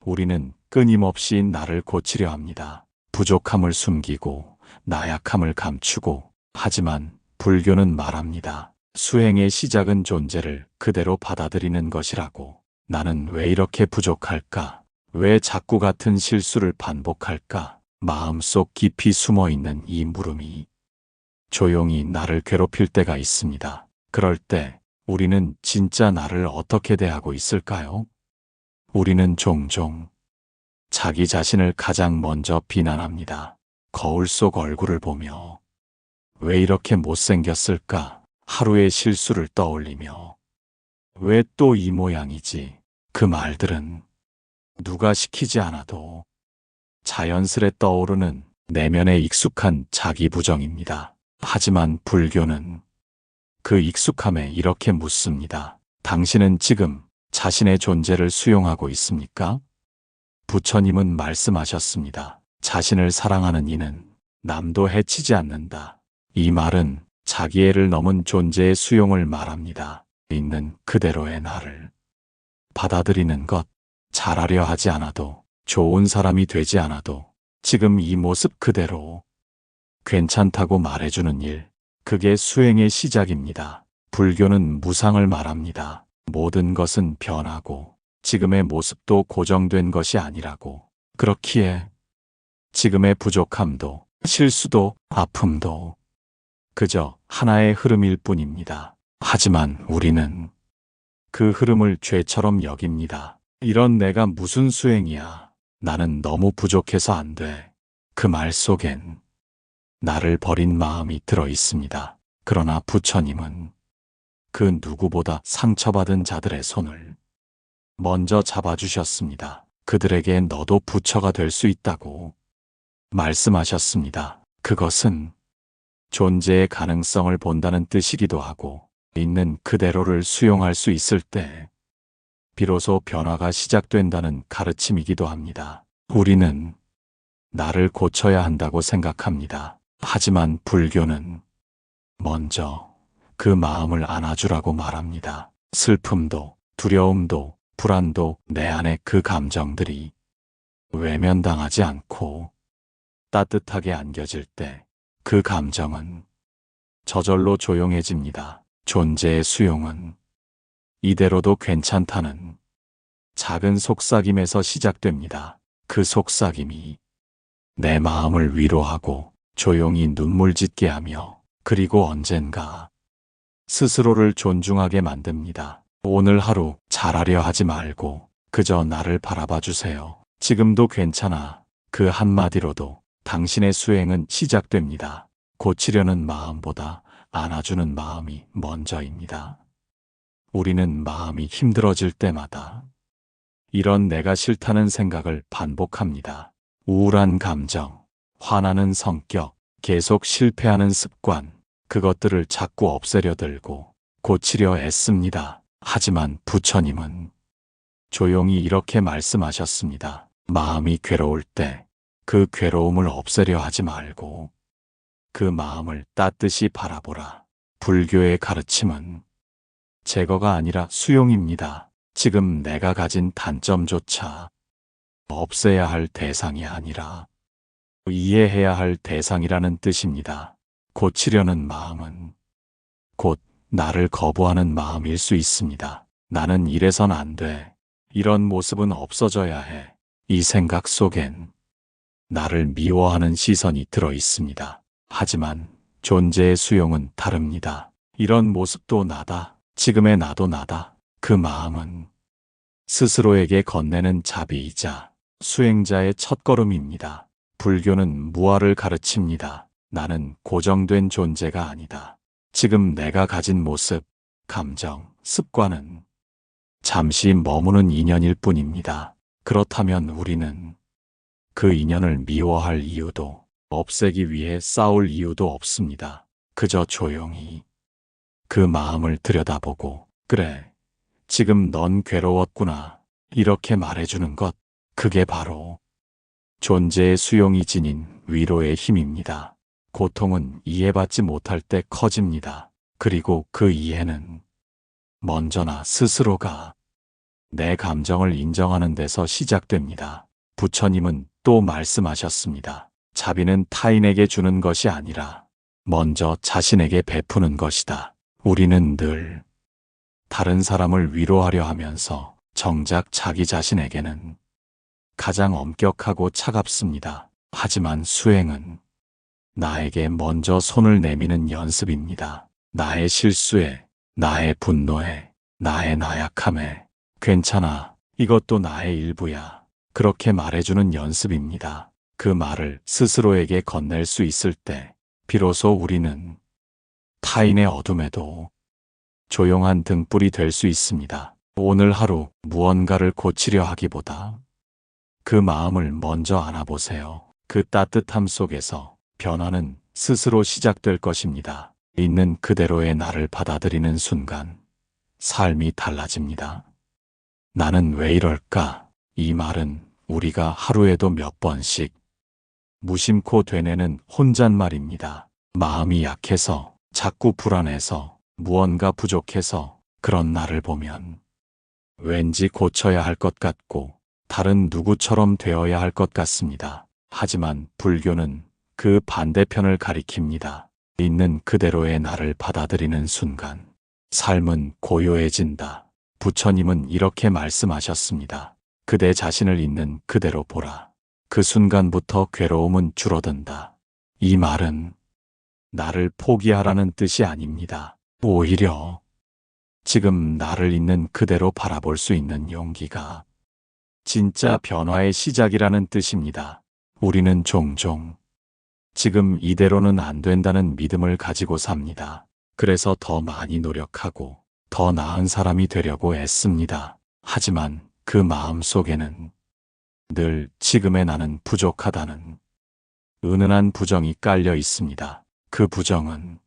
우리는 끊임없이 나를 고치려 합니다. 부족함을 숨기고 나약함을 감추고. 하지만 불교는 말합니다. 수행의 시작은 존재를 그대로 받아들이는 것이라고. 나는 왜 이렇게 부족할까? 왜 자꾸 같은 실수를 반복할까? 마음속 깊이 숨어있는 이 물음이 조용히 나를 괴롭힐 때가 있습니다. 그럴 때 우리는 진짜 나를 어떻게 대하고 있을까요? 우리는 종종 자기 자신을 가장 먼저 비난합니다. 거울 속 얼굴을 보며 왜 이렇게 못생겼을까? 하루의 실수를 떠올리며 왜 또 이 모양이지? 그 말들은 누가 시키지 않아도 자연스레 떠오르는 내면의 익숙한 자기 부정입니다. 하지만 불교는 그 익숙함에 이렇게 묻습니다. 당신은 지금 자신의 존재를 수용하고 있습니까? 부처님은 말씀하셨습니다. 자신을 사랑하는 이는 남도 해치지 않는다. 이 말은 자기애를 넘은 존재의 수용을 말합니다. 있는 그대로의 나를 받아들이는 것, 잘하려 하지 않아도, 좋은 사람이 되지 않아도 지금 이 모습 그대로 괜찮다고 말해주는 일, 그게 수행의 시작입니다. 불교는 무상을 말합니다. 모든 것은 변하고 지금의 모습도 고정된 것이 아니라고. 그렇기에 지금의 부족함도 실수도 아픔도 그저 하나의 흐름일 뿐입니다. 하지만 우리는 그 흐름을 죄처럼 여깁니다. 이런 내가 무슨 수행이야. 나는 너무 부족해서 안 돼. 그 말 속엔 나를 버린 마음이 들어 있습니다. 그러나 부처님은 그 누구보다 상처받은 자들의 손을 먼저 잡아주셨습니다. 그들에게 너도 부처가 될 수 있다고 말씀하셨습니다. 그것은 존재의 가능성을 본다는 뜻이기도 하고, 있는 그대로를 수용할 수 있을 때 비로소 변화가 시작된다는 가르침이기도 합니다. 우리는 나를 고쳐야 한다고 생각합니다. 하지만 불교는 먼저 그 마음을 안아주라고 말합니다. 슬픔도 두려움도 불안도 내 안의 그 감정들이 외면당하지 않고 따뜻하게 안겨질 때 그 감정은 저절로 조용해집니다. 존재의 수용은 이대로도 괜찮다는 작은 속삭임에서 시작됩니다. 그 속삭임이 내 마음을 위로하고 조용히 눈물 짓게 하며, 그리고 언젠가 스스로를 존중하게 만듭니다. 오늘 하루 잘하려 하지 말고 그저 나를 바라봐 주세요. 지금도 괜찮아. 그 한마디로도 당신의 수행은 시작됩니다. 고치려는 마음보다 안아주는 마음이 먼저입니다. 우리는 마음이 힘들어질 때마다 이런 내가 싫다는 생각을 반복합니다. 우울한 감정, 화나는 성격, 계속 실패하는 습관, 그것들을 자꾸 없애려 들고 고치려 애씁니다. 하지만 부처님은 조용히 이렇게 말씀하셨습니다. 마음이 괴로울 때 그 괴로움을 없애려 하지 말고 그 마음을 따뜻이 바라보라. 불교의 가르침은 제거가 아니라 수용입니다. 지금 내가 가진 단점조차 없애야 할 대상이 아니라 이해해야 할 대상이라는 뜻입니다. 고치려는 마음은 곧 나를 거부하는 마음일 수 있습니다. 나는 이래선 안 돼. 이런 모습은 없어져야 해. 이 생각 속엔 나를 미워하는 시선이 들어 있습니다. 하지만 존재의 수용은 다릅니다. 이런 모습도 나다. 지금의 나도 나다. 그 마음은 스스로에게 건네는 자비이자 수행자의 첫걸음입니다. 불교는 무아를 가르칩니다. 나는 고정된 존재가 아니다. 지금 내가 가진 모습, 감정, 습관은 잠시 머무는 인연일 뿐입니다. 그렇다면 우리는 그 인연을 미워할 이유도, 없애기 위해 싸울 이유도 없습니다. 그저 조용히 그 마음을 들여다보고, 그래, 지금 넌 괴로웠구나, 이렇게 말해주는 것, 그게 바로 존재의 수용이 지닌 위로의 힘입니다. 고통은 이해받지 못할 때 커집니다. 그리고 그 이해는 먼저 나 스스로가 내 감정을 인정하는 데서 시작됩니다. 부처님은 또 말씀하셨습니다. 자비는 타인에게 주는 것이 아니라 먼저 자신에게 베푸는 것이다. 우리는 늘 다른 사람을 위로하려 하면서 정작 자기 자신에게는 가장 엄격하고 차갑습니다. 하지만 수행은 나에게 먼저 손을 내미는 연습입니다. 나의 실수에, 나의 분노에, 나의 나약함에 괜찮아. 이것도 나의 일부야. 그렇게 말해주는 연습입니다. 그 말을 스스로에게 건넬 수 있을 때 비로소 우리는 타인의 어둠에도 조용한 등불이 될 수 있습니다. 오늘 하루 무언가를 고치려 하기보다 그 마음을 먼저 안아보세요. 그 따뜻함 속에서 변화는 스스로 시작될 것입니다. 있는 그대로의 나를 받아들이는 순간 삶이 달라집니다. 나는 왜 이럴까? 이 말은 우리가 하루에도 몇 번씩 무심코 되뇌는 혼잣말입니다. 마음이 약해서, 자꾸 불안해서, 무언가 부족해서 그런 나를 보면 왠지 고쳐야 할 것 같고 다른 누구처럼 되어야 할 것 같습니다. 하지만 불교는 그 반대편을 가리킵니다. 있는 그대로의 나를 받아들이는 순간 삶은 고요해진다. 부처님은 이렇게 말씀하셨습니다. 그대 자신을 있는 그대로 보라. 그 순간부터 괴로움은 줄어든다. 이 말은 나를 포기하라는 뜻이 아닙니다. 오히려 지금 나를 있는 그대로 바라볼 수 있는 용기가 진짜 변화의 시작이라는 뜻입니다. 우리는 종종 지금 이대로는 안 된다는 믿음을 가지고 삽니다. 그래서 더 많이 노력하고 더 나은 사람이 되려고 애씁니다. 하지만 그 마음 속에는 늘 지금의 나는 부족하다는 은은한 부정이 깔려 있습니다. 그 부정은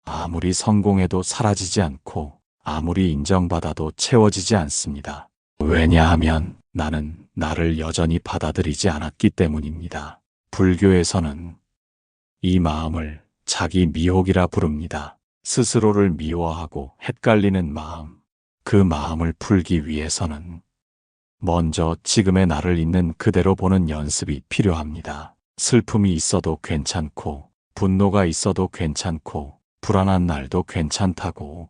아무리 성공해도 사라지지 않고 아무리 인정받아도 채워지지 않습니다. 왜냐하면 나는 나를 여전히 받아들이지 않았기 때문입니다. 불교에서는 이 마음을 자기 미혹이라 부릅니다. 스스로를 미워하고 헷갈리는 마음, 그 마음을 풀기 위해서는 먼저 지금의 나를 있는 그대로 보는 연습이 필요합니다. 슬픔이 있어도 괜찮고, 분노가 있어도 괜찮고, 불안한 날도 괜찮다고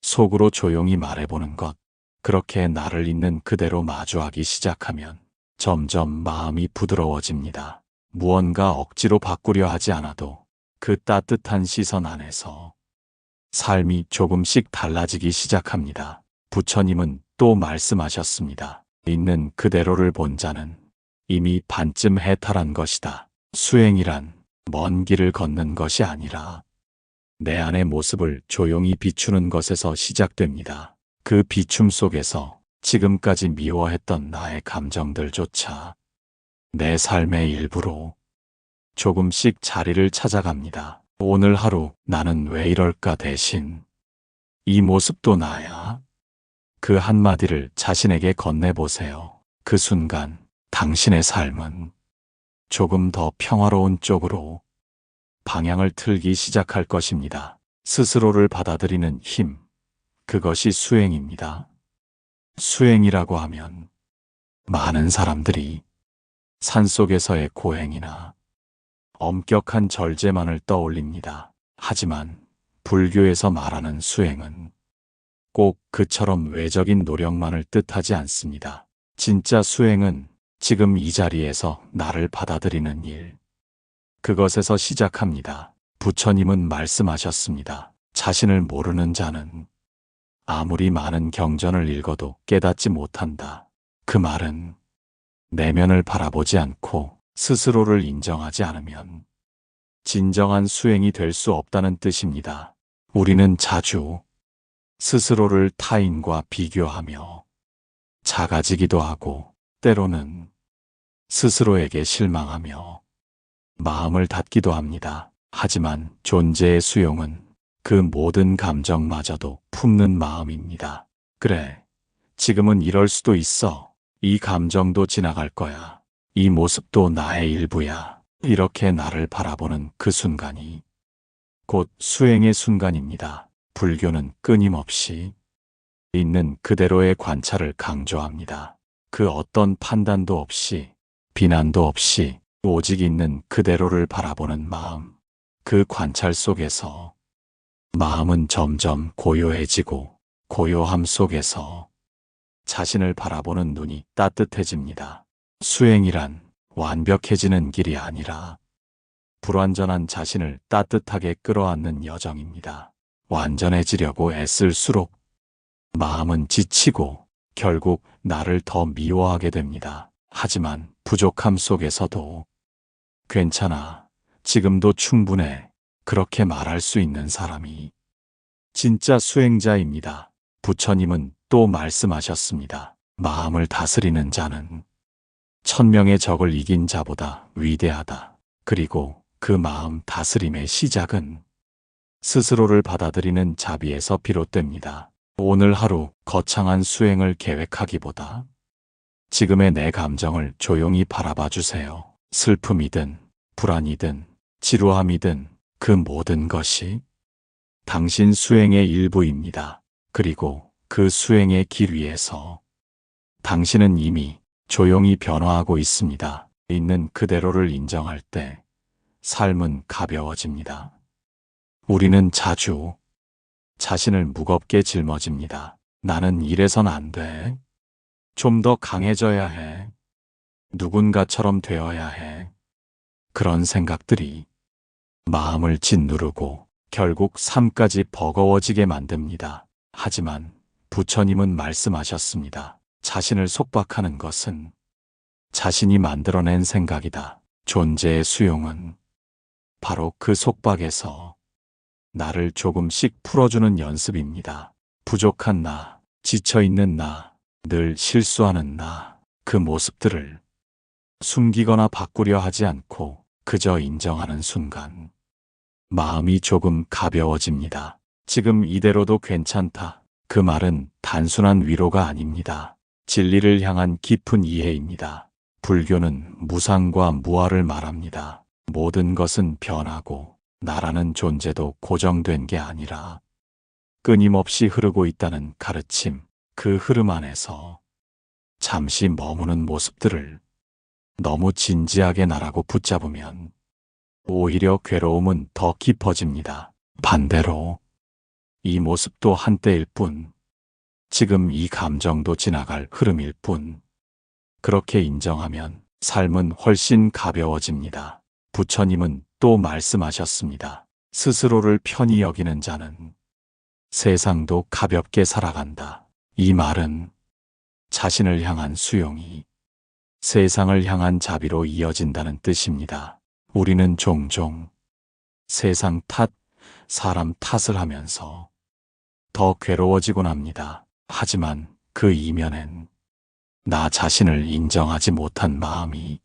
속으로 조용히 말해보는 것. 그렇게 나를 있는 그대로 마주하기 시작하면 점점 마음이 부드러워집니다. 무언가 억지로 바꾸려 하지 않아도 그 따뜻한 시선 안에서 삶이 조금씩 달라지기 시작합니다. 부처님은 또 말씀하셨습니다. 있는 그대로를 본 자는 이미 반쯤 해탈한 것이다. 수행이란 먼 길을 걷는 것이 아니라 내 안의 모습을 조용히 비추는 것에서 시작됩니다. 그 비춤 속에서 지금까지 미워했던 나의 감정들조차 내 삶의 일부로 조금씩 자리를 찾아갑니다. 오늘 하루 나는 왜 이럴까 대신 이 모습도 나야. 그 한마디를 자신에게 건네보세요. 그 순간 당신의 삶은 조금 더 평화로운 쪽으로 방향을 틀기 시작할 것입니다. 스스로를 받아들이는 힘, 그것이 수행입니다. 수행이라고 하면 많은 사람들이 산속에서의 고행이나 엄격한 절제만을 떠올립니다. 하지만 불교에서 말하는 수행은 꼭 그처럼 외적인 노력만을 뜻하지 않습니다. 진짜 수행은 지금 이 자리에서 나를 받아들이는 일, 그것에서 시작합니다. 부처님은 말씀하셨습니다. 자신을 모르는 자는 아무리 많은 경전을 읽어도 깨닫지 못한다. 그 말은 내면을 바라보지 않고 스스로를 인정하지 않으면 진정한 수행이 될 수 없다는 뜻입니다. 우리는 자주 스스로를 타인과 비교하며 작아지기도 하고 때로는 스스로에게 실망하며 마음을 닫기도 합니다. 하지만 존재의 수용은 그 모든 감정마저도 품는 마음입니다. 그래, 지금은 이럴 수도 있어. 이 감정도 지나갈 거야. 이 모습도 나의 일부야. 이렇게 나를 바라보는 그 순간이 곧 수행의 순간입니다. 불교는 끊임없이 있는 그대로의 관찰을 강조합니다. 그 어떤 판단도 없이, 비난도 없이 오직 있는 그대로를 바라보는 마음. 그 관찰 속에서 마음은 점점 고요해지고 고요함 속에서 자신을 바라보는 눈이 따뜻해집니다. 수행이란 완벽해지는 길이 아니라 불완전한 자신을 따뜻하게 끌어안는 여정입니다. 완전해지려고 애쓸수록 마음은 지치고 결국 나를 더 미워하게 됩니다. 하지만 부족함 속에서도 괜찮아, 지금도 충분해, 그렇게 말할 수 있는 사람이 진짜 수행자입니다. 부처님은 또 말씀하셨습니다. 마음을 다스리는 자는 1000명의 적을 이긴 자보다 위대하다. 그리고 그 마음 다스림의 시작은 스스로를 받아들이는 자비에서 비롯됩니다. 오늘 하루 거창한 수행을 계획하기보다 지금의 내 감정을 조용히 바라봐 주세요. 슬픔이든 불안이든 지루함이든 그 모든 것이 당신 수행의 일부입니다. 그리고 그 수행의 길 위에서 당신은 이미 조용히 변화하고 있습니다. 있는 그대로를 인정할 때 삶은 가벼워집니다. 우리는 자주 자신을 무겁게 짊어집니다. 나는 이래선 안 돼. 좀 더 강해져야 해. 누군가처럼 되어야 해. 그런 생각들이 마음을 짓누르고 결국 삶까지 버거워지게 만듭니다. 하지만 부처님은 말씀하셨습니다. 자신을 속박하는 것은 자신이 만들어낸 생각이다. 존재의 수용은 바로 그 속박에서 나를 조금씩 풀어주는 연습입니다. 부족한 나, 지쳐있는 나, 늘 실수하는 나, 그 모습들을 숨기거나 바꾸려 하지 않고 그저 인정하는 순간 마음이 조금 가벼워집니다. 지금 이대로도 괜찮다. 그 말은 단순한 위로가 아닙니다. 진리를 향한 깊은 이해입니다. 불교는 무상과 무아를 말합니다. 모든 것은 변하고 나라는 존재도 고정된 게 아니라 끊임없이 흐르고 있다는 가르침. 그 흐름 안에서 잠시 머무는 모습들을 너무 진지하게 나라고 붙잡으면 오히려 괴로움은 더 깊어집니다. 반대로 이 모습도 한때일 뿐, 지금 이 감정도 지나갈 흐름일 뿐, 그렇게 인정하면 삶은 훨씬 가벼워집니다. 부처님은 또 말씀하셨습니다. 스스로를 편히 여기는 자는 세상도 가볍게 살아간다. 이 말은 자신을 향한 수용이 세상을 향한 자비로 이어진다는 뜻입니다. 우리는 종종 세상 탓, 사람 탓을 하면서 더 괴로워지곤 합니다. 하지만 그 이면엔 나 자신을 인정하지 못한 마음이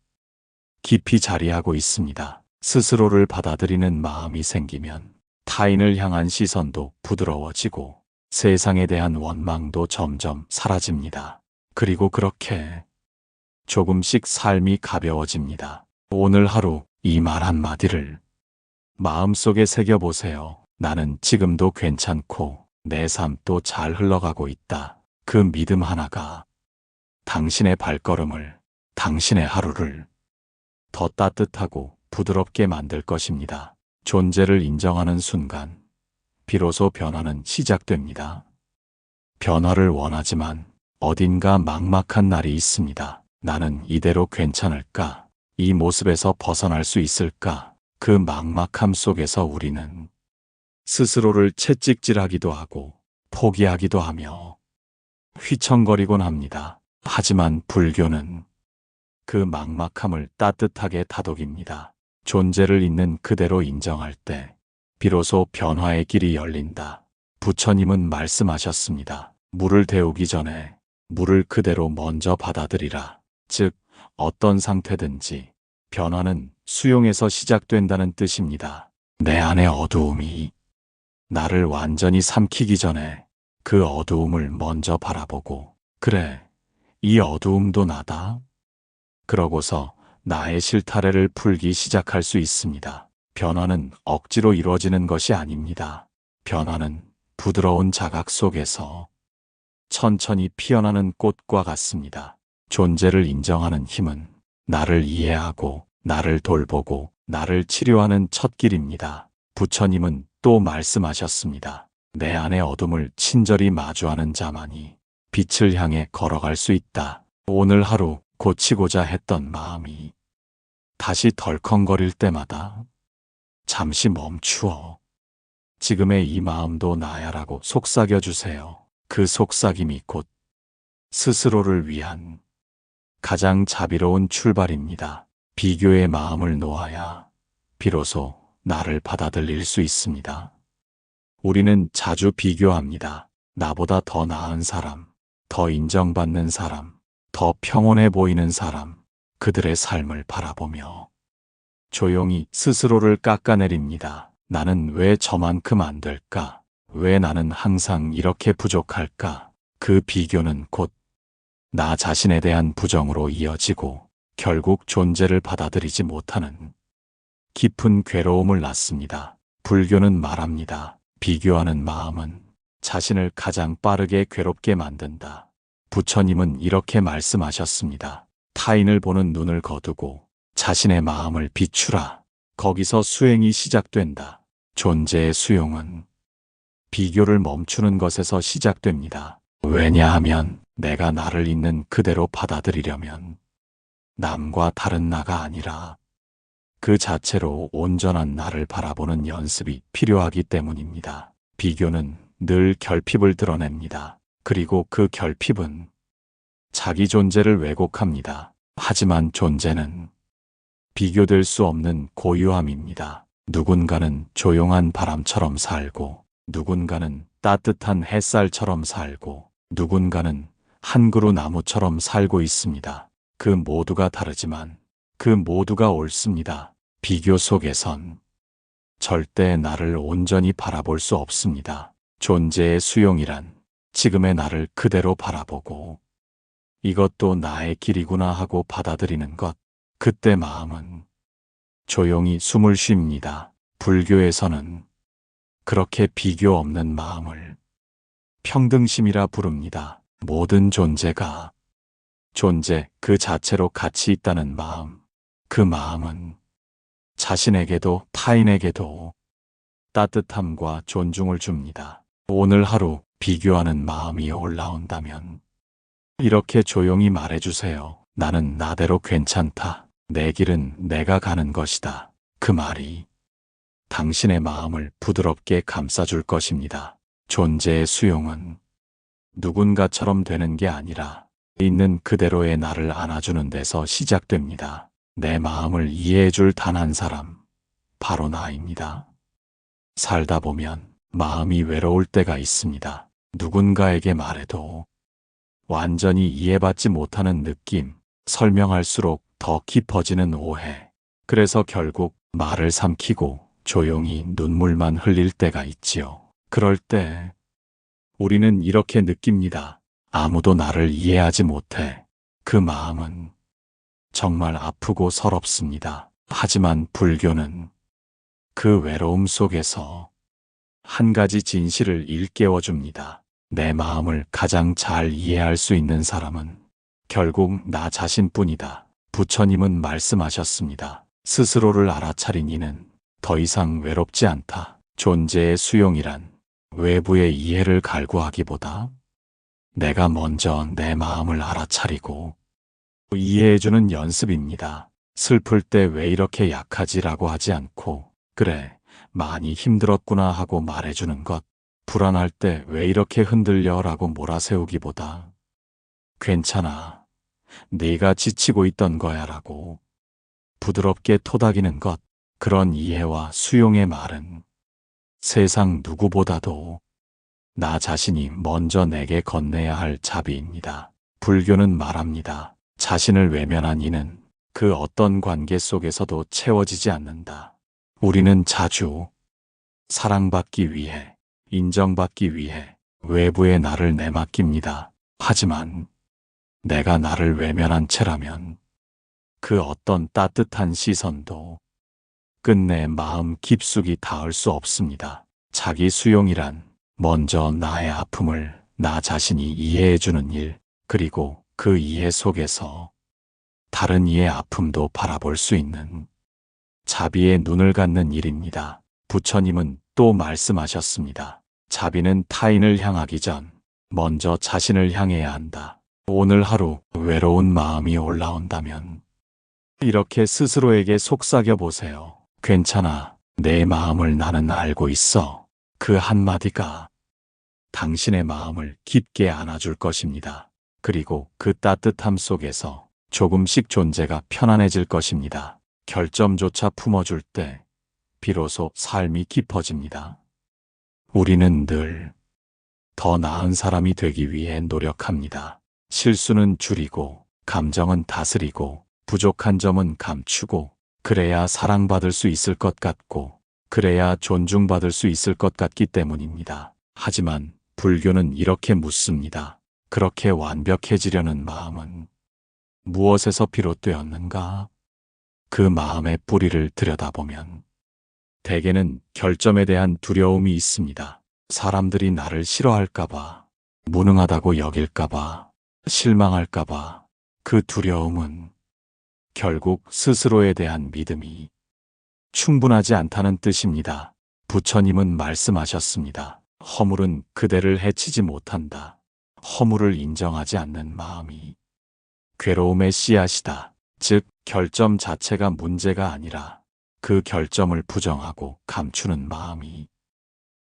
깊이 자리하고 있습니다. 스스로를 받아들이는 마음이 생기면 타인을 향한 시선도 부드러워지고 세상에 대한 원망도 점점 사라집니다. 그리고 그렇게 조금씩 삶이 가벼워집니다. 오늘 하루 이 말 한마디를 마음속에 새겨보세요. 나는 지금도 괜찮고 내 삶도 잘 흘러가고 있다. 그 믿음 하나가 당신의 발걸음을, 당신의 하루를 더 따뜻하고 부드럽게 만들 것입니다. 존재를 인정하는 순간 비로소 변화는 시작됩니다. 변화를 원하지만 어딘가 막막한 날이 있습니다. 나는 이대로 괜찮을까? 이 모습에서 벗어날 수 있을까? 그 막막함 속에서 우리는 스스로를 채찍질하기도 하고 포기하기도 하며 휘청거리곤 합니다. 하지만 불교는 그 막막함을 따뜻하게 다독입니다. 존재를 있는 그대로 인정할 때 비로소 변화의 길이 열린다. 부처님은 말씀하셨습니다. 물을 데우기 전에 물을 그대로 먼저 받아들이라. 즉, 어떤 상태든지 변화는 수용에서 시작된다는 뜻입니다. 내 안의 어두움이 나를 완전히 삼키기 전에 그 어두움을 먼저 바라보고, 그래, 이 어두움도 나다. 그러고서 나의 실타래를 풀기 시작할 수 있습니다. 변화는 억지로 이루어지는 것이 아닙니다. 변화는 부드러운 자각 속에서 천천히 피어나는 꽃과 같습니다. 존재를 인정하는 힘은 나를 이해하고 나를 돌보고 나를 치료하는 첫 길입니다. 부처님은 또 말씀하셨습니다. 내 안의 어둠을 친절히 마주하는 자만이 빛을 향해 걸어갈 수 있다. 오늘 하루 고치고자 했던 마음이 다시 덜컹거릴 때마다 잠시 멈추어 지금의 이 마음도 나야라고 속삭여 주세요. 그 속삭임이 곧 스스로를 위한 가장 자비로운 출발입니다. 비교의 마음을 놓아야 비로소 나를 받아들일 수 있습니다. 우리는 자주 비교합니다. 나보다 더 나은 사람, 더 인정받는 사람, 더 평온해 보이는 사람, 그들의 삶을 바라보며 조용히 스스로를 깎아내립니다. 나는 왜 저만큼 안 될까? 왜 나는 항상 이렇게 부족할까? 그 비교는 곧 나 자신에 대한 부정으로 이어지고 결국 존재를 받아들이지 못하는 깊은 괴로움을 낳습니다. 불교는 말합니다. 비교하는 마음은 자신을 가장 빠르게 괴롭게 만든다. 부처님은 이렇게 말씀하셨습니다. 타인을 보는 눈을 거두고 자신의 마음을 비추라. 거기서 수행이 시작된다. 존재의 수용은 비교를 멈추는 것에서 시작됩니다. 왜냐하면 내가 나를 있는 그대로 받아들이려면 남과 다른 나가 아니라 그 자체로 온전한 나를 바라보는 연습이 필요하기 때문입니다. 비교는 늘 결핍을 드러냅니다. 그리고 그 결핍은 자기 존재를 왜곡합니다. 하지만 존재는 비교될 수 없는 고유함입니다. 누군가는 조용한 바람처럼 살고, 누군가는 따뜻한 햇살처럼 살고, 누군가는 한 그루 나무처럼 살고 있습니다. 그 모두가 다르지만 그 모두가 옳습니다. 비교 속에선 절대 나를 온전히 바라볼 수 없습니다. 존재의 수용이란 지금의 나를 그대로 바라보고 이것도 나의 길이구나 하고 받아들이는 것. 그때 마음은 조용히 숨을 쉽니다. 불교에서는 그렇게 비교 없는 마음을 평등심이라 부릅니다. 모든 존재가 존재 그 자체로 가치 있다는 마음. 그 마음은 자신에게도 타인에게도 따뜻함과 존중을 줍니다. 오늘 하루 비교하는 마음이 올라온다면 이렇게 조용히 말해주세요. 나는 나대로 괜찮다. 내 길은 내가 가는 것이다. 그 말이 당신의 마음을 부드럽게 감싸줄 것입니다. 존재의 수용은 누군가처럼 되는 게 아니라 있는 그대로의 나를 안아주는 데서 시작됩니다. 내 마음을 이해해줄 단 한 사람, 바로 나입니다. 살다 보면 마음이 외로울 때가 있습니다. 누군가에게 말해도 완전히 이해받지 못하는 느낌, 설명할수록 더 깊어지는 오해. 그래서 결국 말을 삼키고 조용히 눈물만 흘릴 때가 있지요. 그럴 때 우리는 이렇게 느낍니다. 아무도 나를 이해하지 못해. 그 마음은 정말 아프고 서럽습니다. 하지만 불교는 그 외로움 속에서 한 가지 진실을 일깨워 줍니다. 내 마음을 가장 잘 이해할 수 있는 사람은 결국 나 자신뿐이다. 부처님은 말씀하셨습니다. 스스로를 알아차린 이는 더 이상 외롭지 않다. 존재의 수용이란 외부의 이해를 갈구하기보다 내가 먼저 내 마음을 알아차리고 이해해주는 연습입니다. 슬플 때 왜 이렇게 약하지라고 하지 않고 그래, 많이 힘들었구나 하고 말해주는 것. 불안할 때 왜 이렇게 흔들려라고 몰아세우기보다 괜찮아, 네가 지치고 있던 거야라고 부드럽게 토닥이는 것. 그런 이해와 수용의 말은 세상 누구보다도 나 자신이 먼저 내게 건네야 할 자비입니다. 불교는 말합니다. 자신을 외면한 이는 그 어떤 관계 속에서도 채워지지 않는다. 우리는 자주 사랑받기 위해, 인정받기 위해 외부의 나를 내맡깁니다. 하지만 내가 나를 외면한 채라면 그 어떤 따뜻한 시선도 끝내 마음 깊숙이 닿을 수 없습니다. 자기 수용이란 먼저 나의 아픔을 나 자신이 이해해주는 일, 그리고 그 이해 속에서 다른 이의 아픔도 바라볼 수 있는 자비의 눈을 갖는 일입니다. 부처님은 또 말씀하셨습니다. 자비는 타인을 향하기 전 먼저 자신을 향해야 한다. 오늘 하루 외로운 마음이 올라온다면 이렇게 스스로에게 속삭여 보세요. 괜찮아. 내 마음을 나는 알고 있어. 그 한마디가 당신의 마음을 깊게 안아줄 것입니다. 그리고 그 따뜻함 속에서 조금씩 존재가 편안해질 것입니다. 결점조차 품어줄 때 비로소 삶이 깊어집니다. 우리는 늘 더 나은 사람이 되기 위해 노력합니다. 실수는 줄이고, 감정은 다스리고, 부족한 점은 감추고, 그래야 사랑받을 수 있을 것 같고, 그래야 존중받을 수 있을 것 같기 때문입니다. 하지만 불교는 이렇게 묻습니다. 그렇게 완벽해지려는 마음은 무엇에서 비롯되었는가? 그 마음의 뿌리를 들여다보면 대개는 결점에 대한 두려움이 있습니다. 사람들이 나를 싫어할까봐, 무능하다고 여길까봐, 실망할까봐. 그 두려움은 결국 스스로에 대한 믿음이 충분하지 않다는 뜻입니다. 부처님은 말씀하셨습니다. 허물은 그대를 해치지 못한다. 허물을 인정하지 않는 마음이 괴로움의 씨앗이다. 즉, 결점 자체가 문제가 아니라 그 결점을 부정하고 감추는 마음이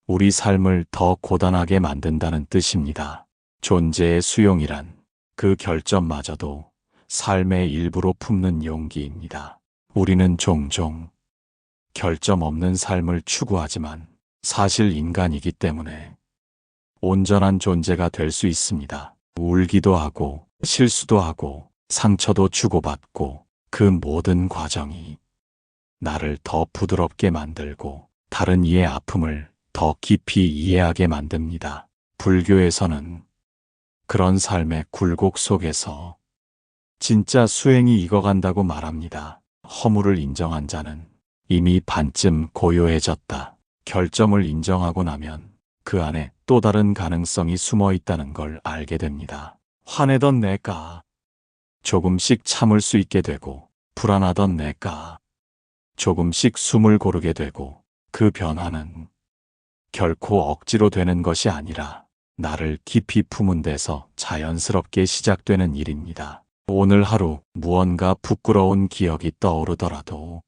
우리 삶을 더 고단하게 만든다는 뜻입니다. 존재의 수용이란 그 결점마저도 삶의 일부로 품는 용기입니다. 우리는 종종 결점 없는 삶을 추구하지만 사실 인간이기 때문에 온전한 존재가 될 수 있습니다. 울기도 하고 실수도 하고 상처도 주고받고 그 모든 과정이 나를 더 부드럽게 만들고 다른 이의 아픔을 더 깊이 이해하게 만듭니다. 불교에서는 그런 삶의 굴곡 속에서 진짜 수행이 익어간다고 말합니다. 허물을 인정한 자는 이미 반쯤 고요해졌다. 결점을 인정하고 나면 그 안에 또 다른 가능성이 숨어 있다는 걸 알게 됩니다. 화내던 내가 조금씩 참을 수 있게 되고, 불안하던 내가 조금씩 숨을 고르게 되고, 그 변화는 결코 억지로 되는 것이 아니라 나를 깊이 품은 데서 자연스럽게 시작되는 일입니다. 오늘 하루 무언가 부끄러운 기억이 떠오르더라도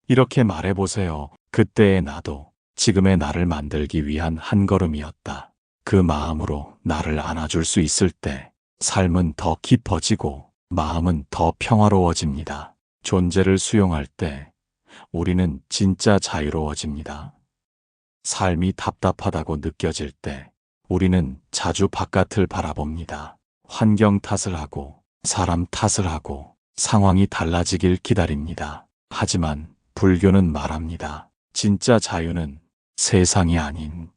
이렇게 말해보세요. 그때의 나도 지금의 나를 만들기 위한 한 걸음이었다. 그 마음으로 나를 안아줄 수 있을 때 삶은 더 깊어지고 마음은 더 평화로워집니다. 존재를 수용할 때 우리는 진짜 자유로워집니다. 삶이 답답하다고 느껴질 때 우리는 자주 바깥을 바라봅니다. 환경 탓을 하고 사람 탓을 하고 상황이 달라지길 기다립니다. 하지만 불교는 말합니다. 진짜 자유는 세상이 아닌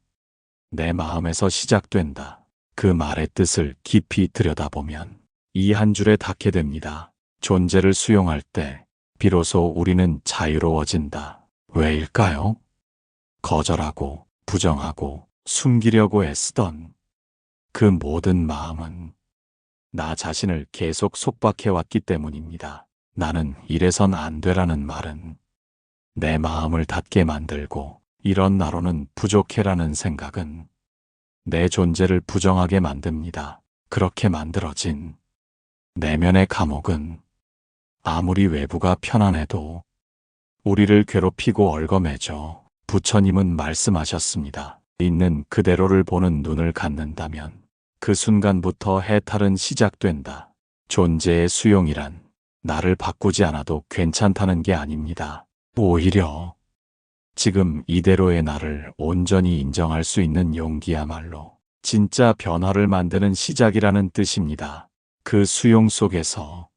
내 마음에서 시작된다. 그 말의 뜻을 깊이 들여다보면 이 한 줄에 닿게 됩니다. 존재를 수용할 때 비로소 우리는 자유로워진다. 왜일까요? 거절하고 부정하고 숨기려고 애쓰던 그 모든 마음은 나 자신을 계속 속박해왔기 때문입니다. 나는 이래선 안 되라는 말은 내 마음을 닫게 만들고, 이런 나로는 부족해라는 생각은 내 존재를 부정하게 만듭니다. 그렇게 만들어진 내면의 감옥은 아무리 외부가 편안해도 우리를 괴롭히고 얽어매죠. 부처님은 말씀하셨습니다. 있는 그대로를 보는 눈을 갖는다면 그 순간부터 해탈은 시작된다. 존재의 수용이란 나를 바꾸지 않아도 괜찮다는 게 아닙니다. 오히려 지금 이대로의 나를 온전히 인정할 수 있는 용기야말로 진짜 변화를 만드는 시작이라는 뜻입니다. 그 수용 속에서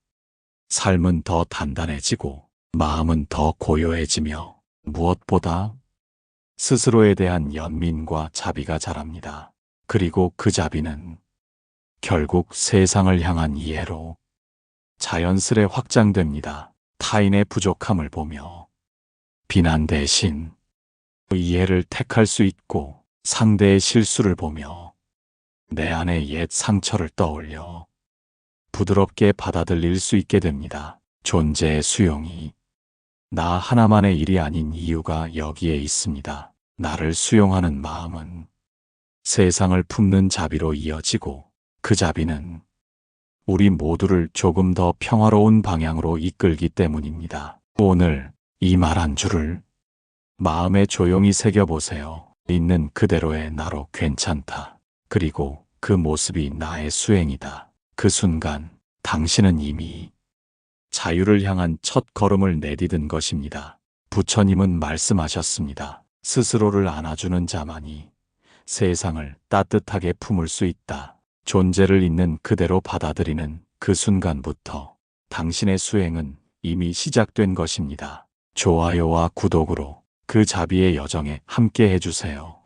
삶은 더 단단해지고 마음은 더 고요해지며 무엇보다 스스로에 대한 연민과 자비가 자랍니다. 그리고 그 자비는 결국 세상을 향한 이해로 자연스레 확장됩니다. 타인의 부족함을 보며 비난 대신 이해를 택할 수 있고, 상대의 실수를 보며 내 안의 옛 상처를 떠올려 부드럽게 받아들일 수 있게 됩니다. 존재의 수용이 나 하나만의 일이 아닌 이유가 여기에 있습니다. 나를 수용하는 마음은 세상을 품는 자비로 이어지고 그 자비는 우리 모두를 조금 더 평화로운 방향으로 이끌기 때문입니다. 오늘 이 말 한 줄을 마음에 조용히 새겨보세요. 있는 그대로의 나로 괜찮다. 그리고 그 모습이 나의 수행이다. 그 순간 당신은 이미 자유를 향한 첫 걸음을 내디딘 것입니다. 부처님은 말씀하셨습니다. 스스로를 안아주는 자만이 세상을 따뜻하게 품을 수 있다. 존재를 있는 그대로 받아들이는 그 순간부터 당신의 수행은 이미 시작된 것입니다. 좋아요와 구독으로 그 자비의 여정에 함께 해주세요.